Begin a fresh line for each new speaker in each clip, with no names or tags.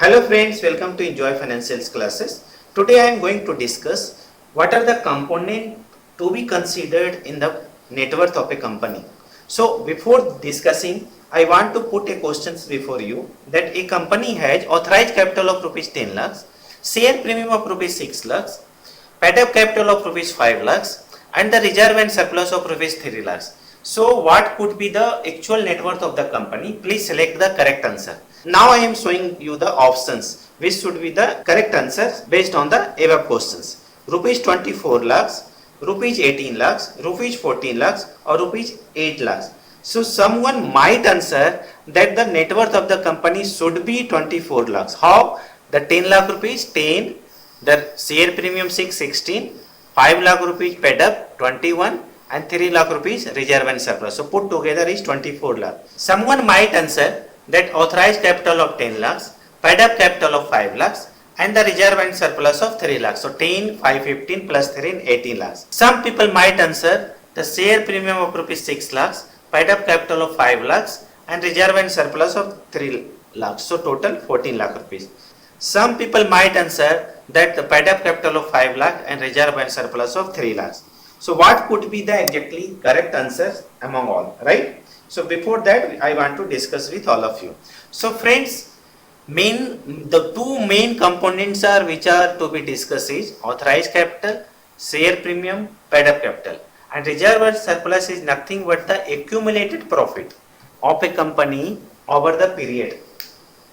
Hello friends, welcome to Enjoy Financials classes. Today I am going to discuss what are the components to be considered in the net worth of a company. So before discussing, I want to put a questions before you that a company has authorized capital of rupees 10 lakhs, share premium of rupees 6 lakhs, paid up capital of rupees 5 lakhs and the reserve and surplus of rupees 3 lakhs. So what could be the actual net worth of the company? Please select the correct answer. Now I am showing you the options which should be the correct answers based on the above questions. Rupees 24 lakhs, rupees 18 lakhs, rupees 14 lakhs or rupees 8 lakhs. So someone might answer that the net worth of the company should be 24 lakhs. How? The 10 lakh rupees 10, the share premium 6 16, 5 lakh rupees paid up 21 and 3 lakh rupees reserve and surplus. So put together is 24 lakh. Someone might answer that authorized capital of 10 lakhs, paid up capital of 5 lakhs and the reserve and surplus of 3 lakhs. So 10, 5, 15 plus 3 18 lakhs. Some people might answer the share premium of rupees 6 lakhs, paid up capital of 5 lakhs and reserve and surplus of 3 lakhs. So total 14 lakh rupees. Some people might answer that the paid up capital of 5 lakh and reserve and surplus of 3 lakhs. So what could be the exactly correct answers among all, right? So before that, I want to discuss with all of you. So friends, the two main components are which are to be discussed is authorized capital, share premium, paid up capital, and reserve and surplus is nothing but the accumulated profit of a company over the period,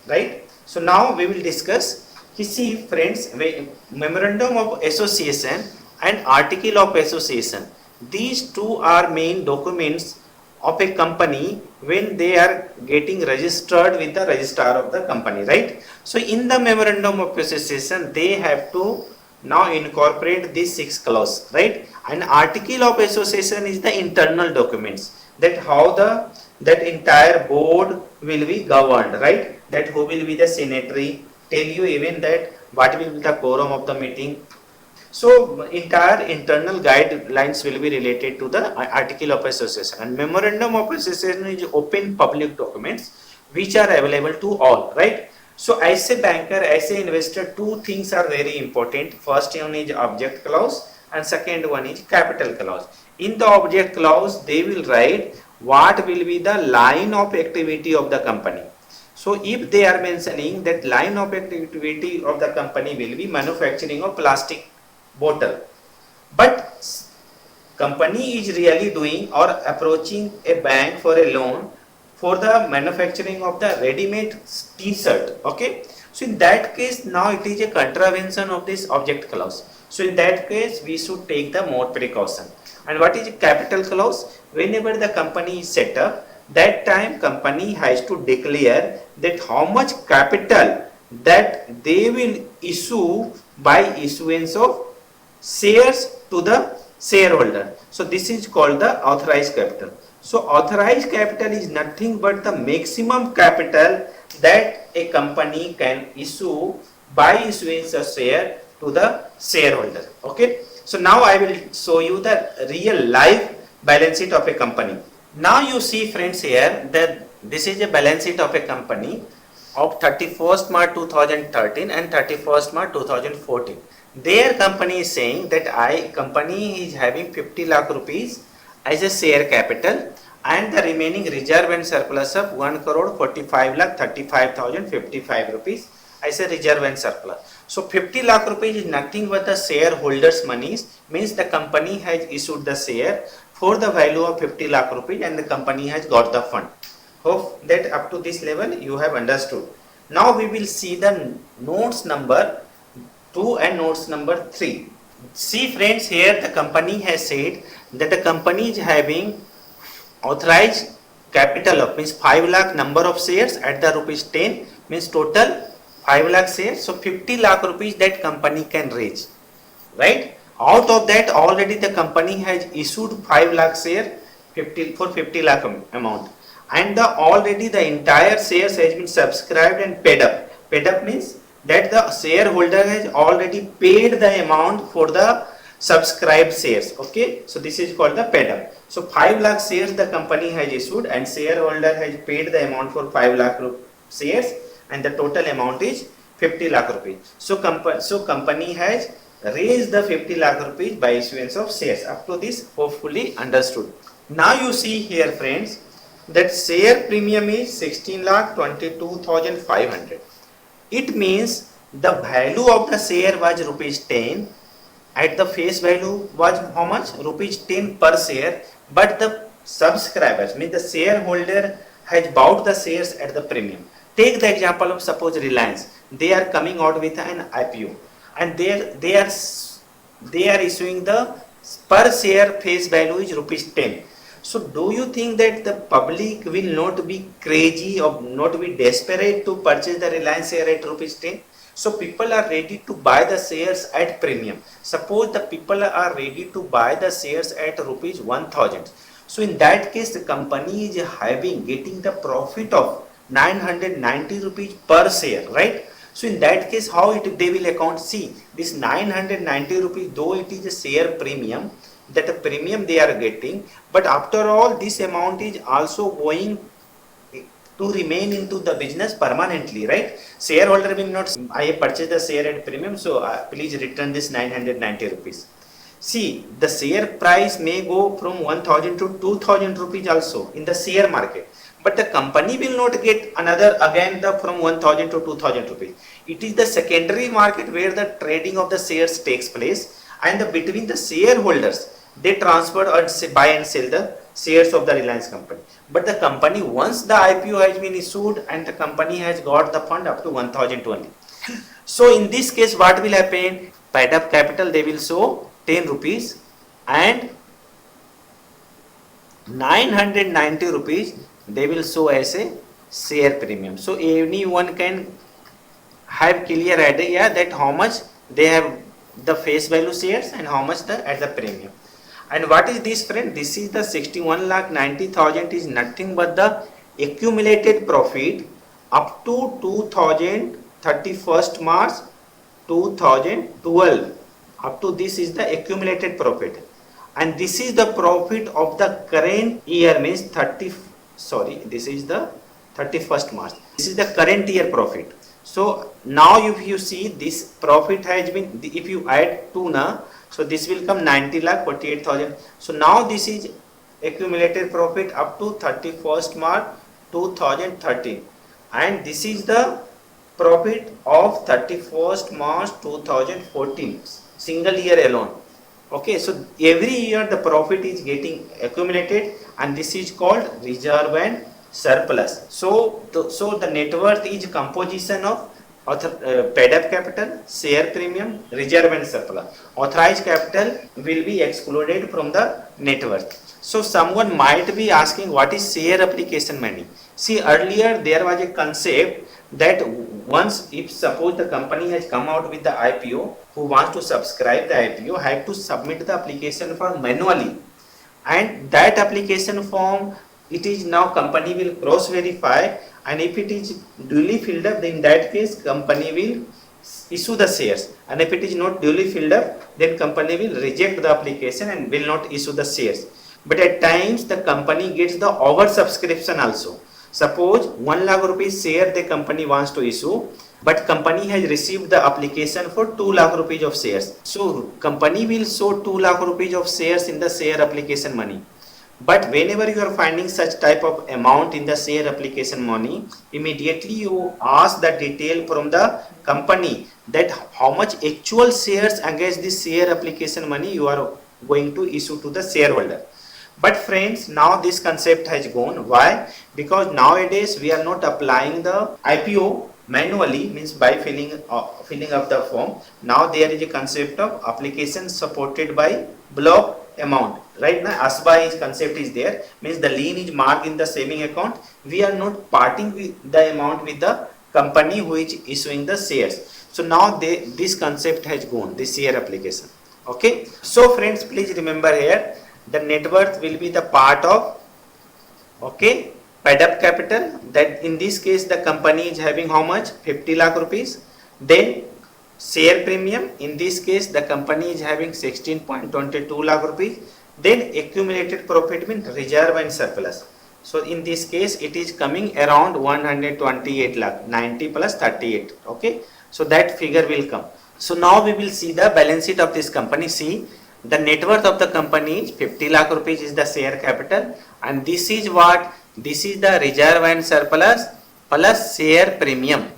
right? So now we will discuss. You see, friends, memorandum of association and article of association. These two are main documents of a company when they are getting registered with the registrar of the company, right? So in the memorandum of association, they have to now incorporate these 6 clauses, right? And article of association is the internal documents that how that entire board will be governed, right? That who will be the signatory, tell you even that what will be the quorum of the meeting. So entire internal guidelines will be related to the article of association, and memorandum of association is open public documents which are available to all, right? So as a banker, as a investor, two things are very important. First one is object clause and second one is capital clause. In the object clause, they will write what will be the line of activity of the company. So if they are mentioning that line of activity of the company will be manufacturing of plastic bottle, but company is really doing or approaching a bank for a loan for the manufacturing of the ready-made t-shirt, okay? So in that case, now it is a contravention of this object clause. So in that case, we should take the more precaution. And what is a capital clause? Whenever the company is set up, that time company has to declare that how much capital that they will issue by issuance of shares to the shareholder. So this is called the authorized capital. So authorized capital is nothing but the maximum capital that a company can issue by issuance of share to the shareholder. Okay. So now I will show you the real life balance sheet of a company. Now you see friends here that this is a balance sheet of a company of 31st March 2013 and 31st March 2014. Their company is saying that company is having 50 lakh rupees as a share capital and the remaining reserve and surplus of 1 crore 45 lakh 35,055 rupees as a reserve and surplus. So 50 lakh rupees is nothing but the shareholders' monies, means the company has issued the share for the value of 50 lakh rupees and the company has got the fund. Hope that up to this level you have understood. Now we will see the notes number 2 and notes number 3. See friends, here the company has said that the company is having authorized capital of means 5 lakh number of shares at the rupees 10 means total 5 lakh shares. So 50 lakh rupees that company can raise, right? Out of that already the company has issued 5 lakh share for 50 lakh amount, and already the entire shares has been subscribed and paid up. Paid up means that the shareholder has already paid the amount for the subscribed shares, okay? So this is called the paid up. So 5 lakh shares the company has issued and shareholder has paid the amount for 5 lakh shares and the total amount is 50 lakh rupees. So company has raised the 50 lakh rupees by issuance of shares. Up to this hopefully understood. Now you see here friends that share premium is 16 lakh 22,500. It means the value of the share was rupees 10. At the face value was how much? Rupees 10 per share. But the subscribers, means the shareholder, has bought the shares at the premium. Take the example of suppose Reliance. They are coming out with an IPO, and they are issuing the per share face value is rupees 10. So do you think that the public will not be crazy or not be desperate to purchase the Reliance share at rupees 10? So people are ready to buy the shares at premium. Suppose the people are ready to buy the shares at rupees 1000. So in that case, the company is getting the profit of 990 rupees per share, right? So in that case, how they will account? See, this 990 rupees, though it is a share premium, that a premium they are getting, but after all, this amount is also going to remain into the business permanently, right? Shareholder will not, I purchased the share at premium, so please return this 990 rupees. See, the share price may go from 1000 to 2000 rupees also in the share market. But the company will not get another again from 1000 to 2000 rupees. It is the secondary market where the trading of the shares takes place, and between the shareholders, they transfer or buy and sell the shares of the Reliance company. But the company, once the IPO has been issued and the company has got the fund up to 1000 only. So in this case, what will happen? Paid up capital, they will show 10 rupees and 990 rupees they will show as a share premium. So anyone can have clear idea that how much they have the face value shares and how much at the premium. And what is this, friend? This is the 61,90,000 is nothing but the accumulated profit up to 2031st March 2012. Up to this is the accumulated profit, and this is the profit of the current year, means this is the 31st March. This is the current year profit. So now if you see this profit has been, if you add 2 now, so this will come 90,48,000. So now this is accumulated profit up to 31st March 2013, and this is the profit of 31st March 2014, single year alone. Okay, so every year the profit is getting accumulated, and this is called reserve and surplus. So the net worth is composition of paid up capital, share premium, reserve and surplus. Authorized capital will be excluded from the net worth. So someone might be asking, what is share application money? See, earlier there was a concept that once, if suppose the company has come out with the IPO, who wants to subscribe the IPO have to submit the application form manually, and that application form, it is now company will cross verify, and if it is duly filled up, then in that case company will issue the shares, and if it is not duly filled up, then company will reject the application and will not issue the shares. But at times the company gets the oversubscription also. Suppose 1 lakh rupees share the company wants to issue, but company has received the application for 2 lakh rupees of shares. So company will show 2 lakh rupees of shares in the share application money. But whenever you are finding such type of amount in the share application money, immediately you ask the detail from the company that how much actual shares against this share application money you are going to issue to the shareholder. But friends, now this concept has gone. Why? Because nowadays we are not applying the IPO manually, means by filling up the form. Now there is a concept of application supported by block amount. Right now ASBA concept is there, means the lien is marked in the saving account. We are not parting with the amount with the company who is issuing the shares. So now this concept has gone, this share application. Okay. So friends, please remember here, the net worth will be the part of, okay, paid up capital, that in this case the company is having how much? 50 lakh rupees. Then share premium, in this case the company is having 16.22 lakh rupees. Then accumulated profit means reserve and surplus. So in this case it is coming around 128 lakh, 90 plus 38. Okay, So that figure will come. So now we will see the balance sheet of this company. See, the net worth of the company is 50 lakh rupees is the share capital, and this is what, this is the reserve and surplus plus share premium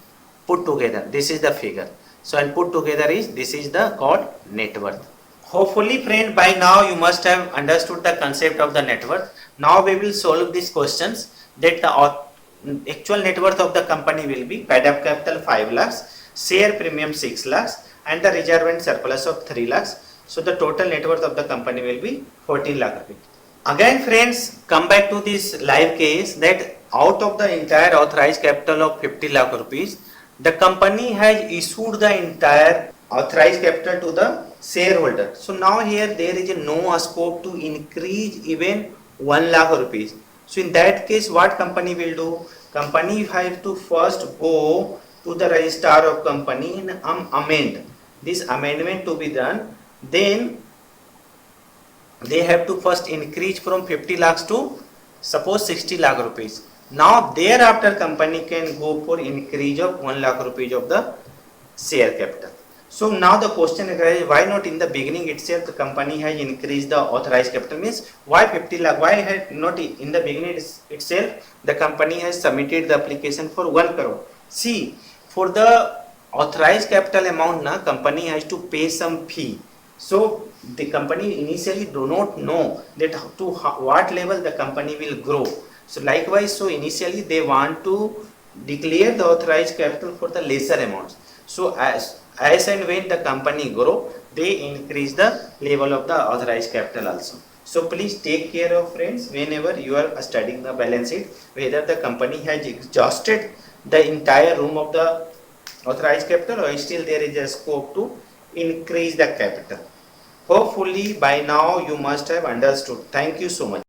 put together. This is the figure. So and put together is, this is the called net worth. Hopefully friend, by now you must have understood the concept of the net worth. Now we will solve these questions that the actual net worth of the company will be paid up capital 5 lakhs, share premium 6 lakhs and the reserve and surplus of 3 lakhs. So the total net worth of the company will be 14 lakh rupees. Again friends, come back to this live case that out of the entire authorized capital of 50 lakh rupees, the company has issued the entire authorized capital to the shareholder. So now here there is no scope to increase even 1 lakh rupees. So in that case, what company will do? Company have to first go to the registrar of company and amend. This amendment to be done, then they have to first increase from 50 lakhs to suppose 60 lakh rupees. Now thereafter company can go for increase of 1 lakh rupees of the share capital. So now the question arises, why not in the beginning itself the company has increased the authorized capital, means why 50 lakh, why had not in the beginning itself the company has submitted the application for 1 crore. See, for the authorized capital amount na company has to pay some fee. So the company initially do not know that to what level the company will grow. So likewise, so initially they want to declare the authorized capital for the lesser amounts. So as and when the company grow, they increase the level of the authorized capital also. So please take care of friends whenever you are studying the balance sheet, whether the company has exhausted the entire room of the authorized capital or still there is a scope to increase the capital. Hopefully by now you must have understood. Thank you so much.